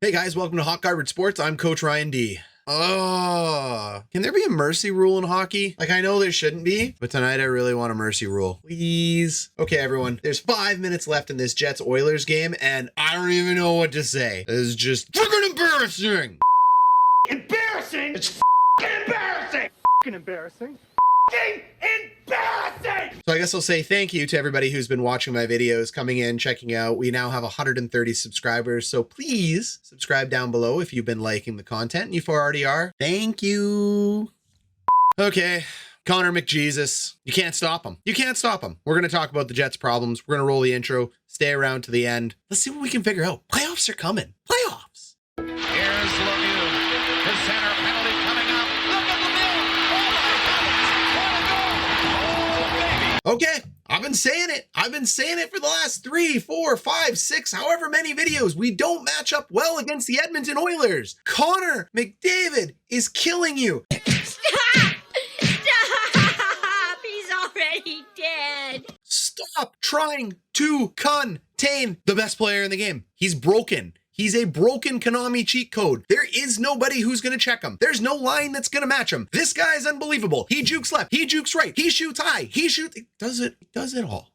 Hey guys, welcome to Hot Garbage Sports. I'm Coach Ryan D. Oh, can there be a mercy rule in hockey? Like, I know there shouldn't be, but tonight I really want a mercy rule. Please. Okay, everyone, there's 5 minutes left in this Jets Oilers game, and I don't even know what to say. This is just freaking embarrassing. Embarrassing! It's embarrassing! Embarrassing! Embarrassing! So I guess I'll say thank you to everybody who's been watching my videos, coming in, checking out. We now have 130 subscribers, so please subscribe down below if you've been liking the content, and if you already are. Thank you. Okay, Connor McJesus. You can't stop him. You can't stop him. We're going to talk about the Jets' problems. We're going to roll the intro, stay around to the end. Let's see what we can figure out. Playoffs are coming. Playoffs. Here's Lemieux. The center penalty coming up. Look at Lemieux. Oh, my God. Oh, baby. Okay, I've been saying it. I've been saying it for the last 3, 4, 5, 6, however many videos. We don't match up well against the Edmonton Oilers. Connor McDavid is killing you. Stop! Stop! He's already dead. Stop trying to contain the best player in the game. He's broken. He's a broken Konami cheat code. There is nobody who's going to check him. There's no line that's going to match him. This guy is unbelievable. He jukes left. He jukes right. He shoots high. He does it all.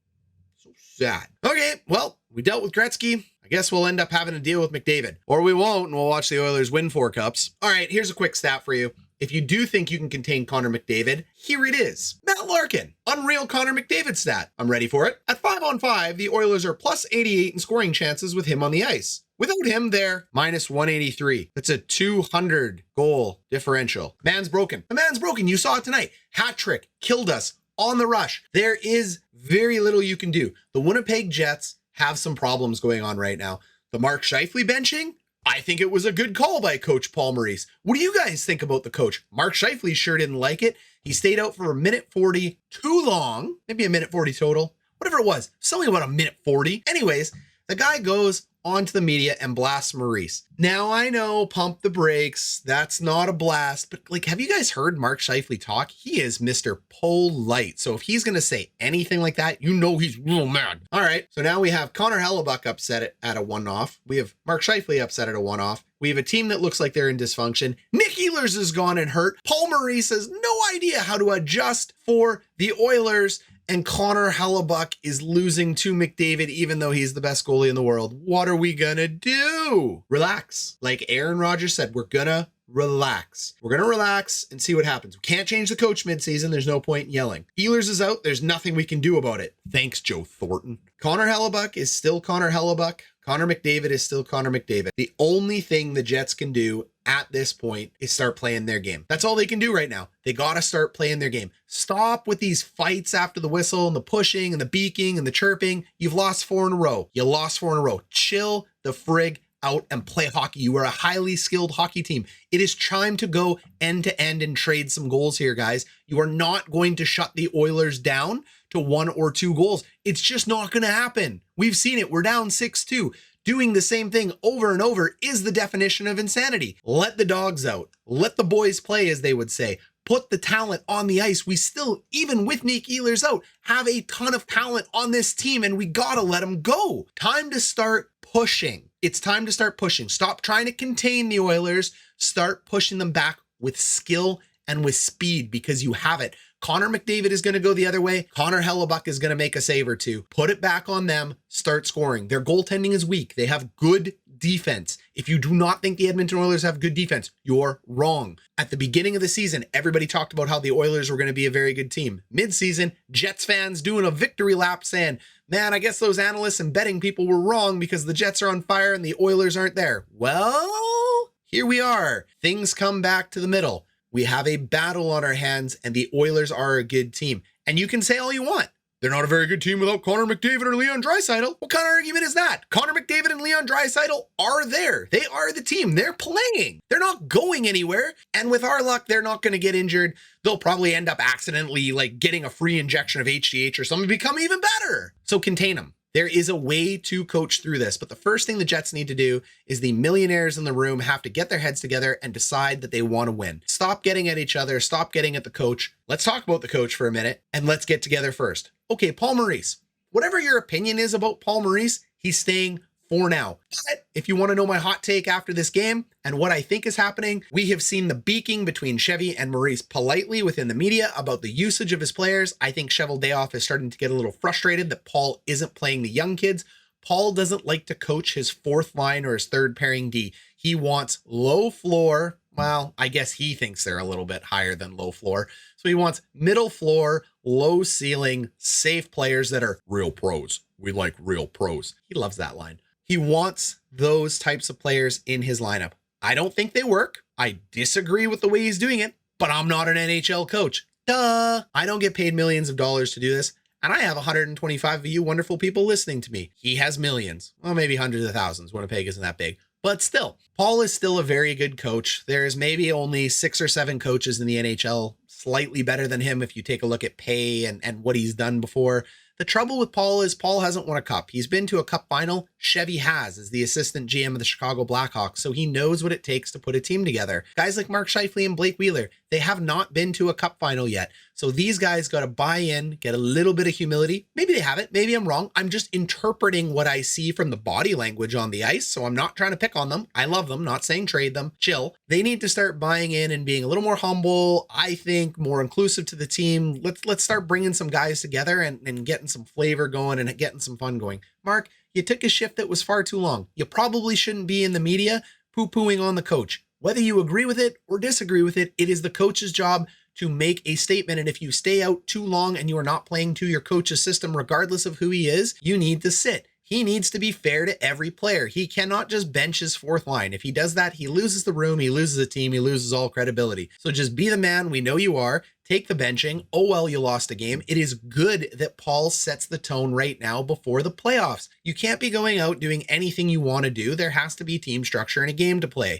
So sad. Okay, well, we dealt with Gretzky. I guess we'll end up having to deal with McDavid. Or we won't, and we'll watch the Oilers win 4 cups. All right, here's a quick stat for you. If you do think you can contain Connor McDavid, here it is. Matt Larkin, unreal Connor McDavid stat. I'm ready for it. At 5-on-5, the Oilers are plus 88 in scoring chances with him on the ice. Without him, they're minus 183. That's a 200 goal differential. Man's broken. The man's broken. You saw it tonight. Hat trick. Killed us on the rush. There is very little you can do. The Winnipeg Jets have some problems going on right now. The Mark Scheifele benching? I think it was a good call by Coach Paul Maurice. What do you guys think about the coach? Mark Scheifele sure didn't like it. He stayed out for a minute 40 too long. Maybe a minute 40 total. Whatever it was. Something about a minute 40. Anyways, the guy goes onto the media and blasts Maurice. Now I know, pump the brakes. That's not a blast, but like, have you guys heard Mark Scheifele talk? He is Mr. Polite. So if he's going to say anything like that, you know he's real mad. All right. So now we have Connor Hellebuyck upset at a 1-off. We have Mark Scheifele upset at a 1-off. We have a team that looks like they're in dysfunction. Nick Ehlers is gone and hurt. Paul Maurice has no idea how to adjust for the Oilers. And Connor Hellebuyck is losing to McDavid, even though he's the best goalie in the world. What are we gonna do? Relax. Like Aaron Rodgers said, we're gonna relax. We're gonna relax and see what happens. We can't change the coach midseason. There's no point in yelling. Ehlers is out. There's nothing we can do about it. Thanks, Joe Thornton. Connor Hellebuyck is still Connor Hellebuyck. Connor McDavid is still Connor McDavid. The only thing the Jets can do at this point is start playing their game. That's all they can do right now. They got to start playing their game. Stop with these fights after the whistle and the pushing and the beaking and the chirping. You've lost 4 in a row. You lost 4 in a row. Chill the frig out and play hockey. You are a highly skilled hockey team. It is time to go end to end and trade some goals here, guys. You are not going to shut the Oilers down to 1 or 2 goals. It's just not going to happen. We've seen it. We're down 6-2. Doing the same thing over and over is the definition of insanity. Let the dogs out. Let the boys play, as they would say. Put the talent on the ice. We still, even with Nick Ehlers out, have a ton of talent on this team, and we gotta let them go. Time to start pushing. It's time to start pushing. Stop trying to contain the Oilers. Start pushing them back with skill and with speed, because you have it. Connor McDavid is going to go the other way. Connor Hellebuyck is going to make a save or 2. Put it back on them. Start scoring. Their goaltending is weak. They have good defense. If you do not think the Edmonton Oilers have good defense, you're wrong. At the beginning of the season, everybody talked about how the Oilers were going to be a very good team. Mid-season, Jets fans doing a victory lap saying, man, I guess those analysts and betting people were wrong because the Jets are on fire and the Oilers aren't there. Well, here we are. Things come back to the middle. We have a battle on our hands, and the Oilers are a good team. And you can say all you want. They're not a very good team without Connor McDavid or Leon Draisaitl. What kind of argument is that? Connor McDavid and Leon Draisaitl are there. They are the team. They're playing. They're not going anywhere. And with our luck, they're not going to get injured. They'll probably end up accidentally like getting a free injection of HGH or something, become even better. So contain them. There is a way to coach through this, but the first thing the Jets need to do is the millionaires in the room have to get their heads together and decide that they want to win. Stop getting at each other. Stop getting at the coach. Let's talk about the coach for a minute, and let's get together first. Okay, Paul Maurice. Whatever your opinion is about Paul Maurice, he's staying for now. But if you want to know my hot take after this game and what I think is happening, we have seen the beaking between Chevy and Maurice politely within the media about the usage of his players. I think Cheveldayoff is starting to get a little frustrated that Paul isn't playing the young kids. Paul doesn't like to coach his fourth line or his third pairing D. He wants low floor. Well, I guess he thinks they're a little bit higher than low floor. So he wants middle floor, low ceiling, safe players that are real pros. We like real pros. He loves that line. He wants those types of players in his lineup. I don't think they work. I disagree with the way he's doing it, but I'm not an NHL coach. Duh. I don't get paid millions of dollars to do this. And I have 125 of you wonderful people listening to me. He has millions. Well, maybe hundreds of thousands. Winnipeg isn't that big. But still, Paul is still a very good coach. There's maybe only 6 or 7 coaches in the NHL slightly better than him if you take a look at pay and what he's done before. The trouble with Paul is Paul hasn't won a cup. He's been to a cup final. Chevy has as the assistant GM of the Chicago Blackhawks, so he knows what it takes to put a team together. Guys like Mark Scheifele and Blake Wheeler, they have not been to a cup final yet. So these guys got to buy in, get a little bit of humility. Maybe they haven't. Maybe I'm wrong. I'm just interpreting what I see from the body language on the ice, so I'm not trying to pick on them. I love them, not saying trade them. Chill. They need to start buying in and being a little more humble, I think, more inclusive to the team. Let's start bringing some guys together and getting some flavor going and getting some fun going. Mark, you took a shift that was far too long. You probably shouldn't be in the media poo-pooing on the coach. Whether you agree with it or disagree with it, it is the coach's job to make a statement. And if you stay out too long and you are not playing to your coach's system, regardless of who he is, you need to sit. He needs to be fair to every player. He cannot just bench his fourth line. If he does that, he loses the room, he loses the team, he loses all credibility. So just be the man we know you are. Take the benching. Oh, well, you lost a game. It is good that Paul sets the tone right now before the playoffs. You can't be going out doing anything you want to do. There has to be team structure and a game to play.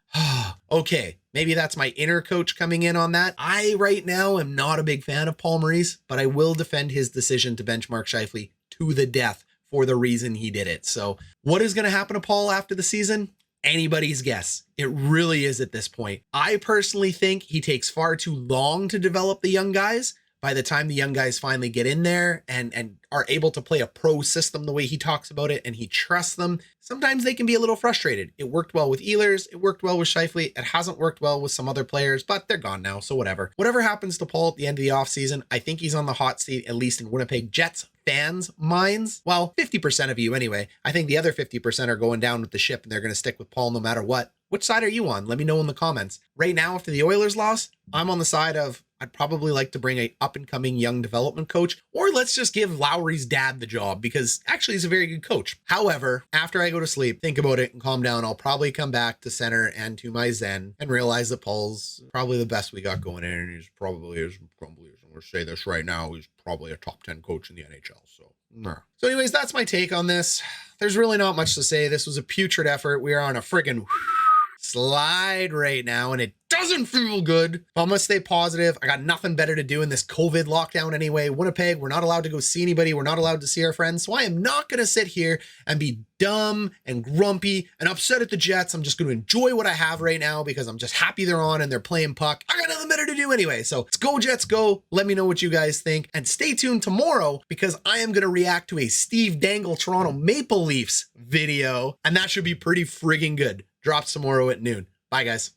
Okay, maybe that's my inner coach coming in on that. I right now am not a big fan of Paul Maurice, but I will defend his decision to bench Mark Scheifele to the death for the reason he did it. So what is going to happen to Paul after the season? Anybody's guess. It really is at this point. I personally think he takes far too long to develop the young guys. By the time the young guys finally get in there and are able to play a pro system the way he talks about it and he trusts them, sometimes they can be a little frustrated. It worked well with Oilers. It worked well with Scheifele. It hasn't worked well with some other players, but they're gone now, so whatever. Whatever happens to Paul at the end of the offseason, I think he's on the hot seat, at least in Winnipeg Jets fans' minds. Well, 50% of you anyway. I think the other 50% are going down with the ship and they're going to stick with Paul no matter what. Which side are you on? Let me know in the comments. Right now, after the Oilers loss, I'm on the side of I'd probably like to bring a up-and-coming young development coach, or let's just give Lowry's dad the job because actually he's a very good coach. However, after I go to sleep, think about it and calm down, I'll probably come back to center and to my zen and realize that Paul's probably the best we got going in. And he's probably, I'm going to say this right now, he's probably a top 10 coach in the NHL. So anyways, that's my take on this. There's really not much to say. This was a putrid effort. We are on a friggin' slide right now and it doesn't feel good. But I'm gonna stay positive. I got nothing better to do in this COVID lockdown anyway. Winnipeg, we're not allowed to go see anybody. We're not allowed to see our friends. So I am not gonna sit here and be dumb and grumpy and upset at the Jets. I'm just gonna enjoy what I have right now because I'm just happy they're on and they're playing puck. I got nothing better to do anyway. So let's go Jets go. Let me know what you guys think and stay tuned tomorrow because I am gonna react to a Steve Dangle Toronto Maple Leafs video and that should be pretty friggin' good. Drops tomorrow at noon. Bye guys.